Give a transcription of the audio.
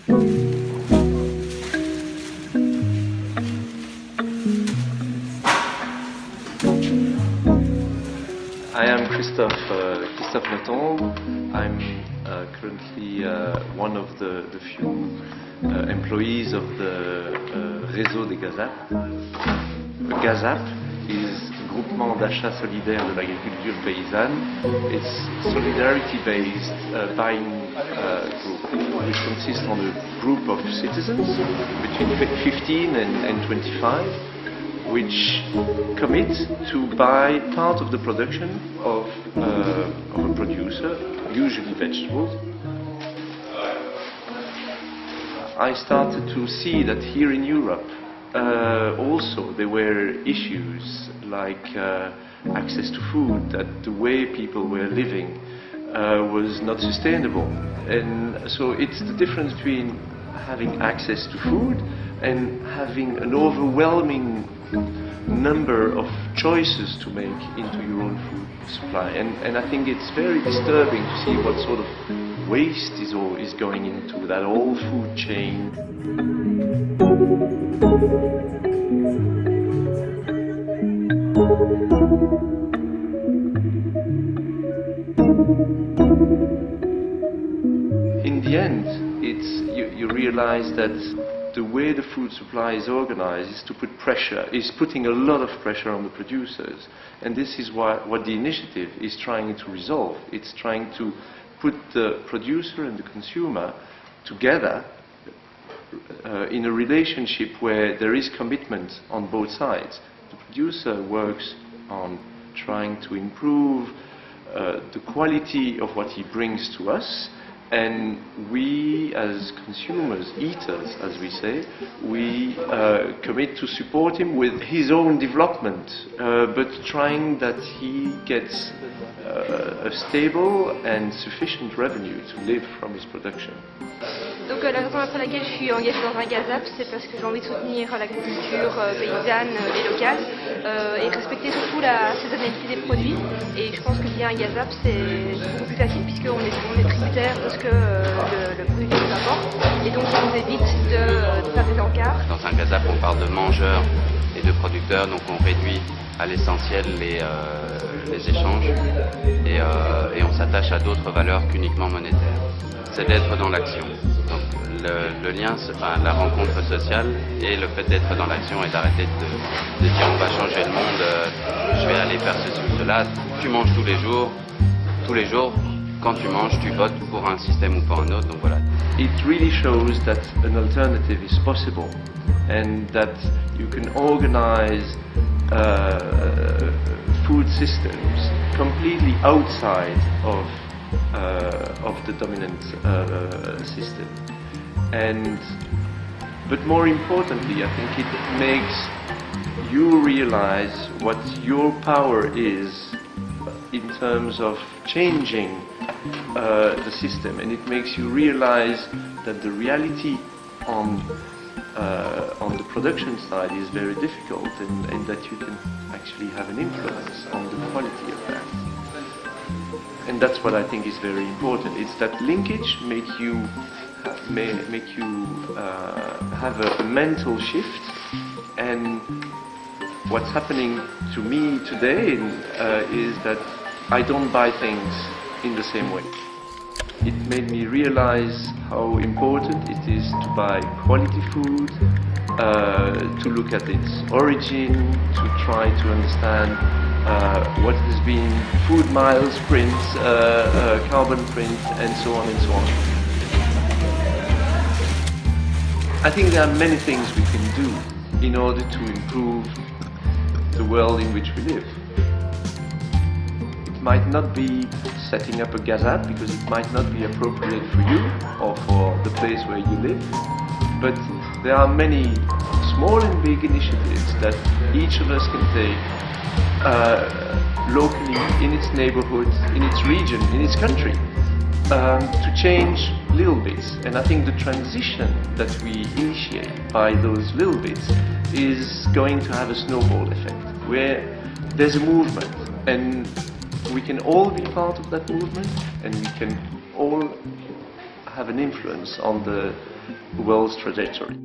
I am Christophe Meton. I'm currently one of the few employees of the Réseau des Gazapes. GAZAP is Groupement d'achat solidaire de l'agriculture paysanne. It's solidarity-based buying group, which consists of a group of citizens between 15 and 25, which commit to buy part of the production of a producer, usually vegetables. I started to see that here in Europe also there were issues like access to food, that the way people were living was not sustainable. And so it's the difference between having access to food and having an overwhelming number of choices to make into your own food supply. And I think it's very disturbing to see what sort of waste is going into that whole food chain. In the end, you realize that the way the food supply is organized is putting a lot of pressure on the producers. And this is what the initiative is trying to resolve. It's trying to put the producer and the consumer together in a relationship where there is commitment on both sides. The producer works on trying to improve the quality of what he brings to us, and we as consumers, eaters as we say, we commit to support him with his own development, but trying that he gets a stable and sufficient revenue to live from his production. Donc la raison pour laquelle je suis engagée dans un GAZAP, c'est parce que j'ai envie de soutenir l'agriculture paysanne et locale et respecter surtout la saisonnalité des produits. Et je pense que via un GAZAP, c'est beaucoup plus facile puisqu'on est tributaire de ce que le producteur nous apporte. Et donc ça nous évite de faire des encarts. Dans un GAZAP, on parle de mangeurs et de producteurs, donc on réduit à l'essentiel les échanges et on s'attache à d'autres valeurs qu'uniquement monétaires. C'est d'être dans l'action. Donc le lien, la rencontre sociale et le fait d'être dans l'action et d'arrêter de dire on va changer le monde, je vais aller faire ceci ou cela. Tu manges tous les jours, quand tu manges, tu votes pour un système ou pour un autre, donc voilà. It really shows that an alternative is possible and that you can organize food systems completely outside of the dominant system. But more importantly, I think it makes you realize what your power is in terms of changing the system, and it makes you realize that the reality on the production side is very difficult, and that you can actually have an influence on the quality of that. And that's what I think is very important. It's that linkage make you have a mental shift. And what's happening to me today is that I don't buy things in the same way. It made me realize how important it is to buy quality food, to look at its origin, to try to understand what has been food miles print, carbon print, and so on and so on. I think there are many things we can do in order to improve the world in which we live. It might not be setting up a GAZAP because it might not be appropriate for you or for the place where you live, but there are many small and big initiatives that each of us can take locally, in its neighborhood, in its region, in its country, to change little bits. And I think the transition that we initiate by those little bits is going to have a snowball effect, where there's a movement, and we can all be part of that movement, and we can all have an influence on the world's trajectory.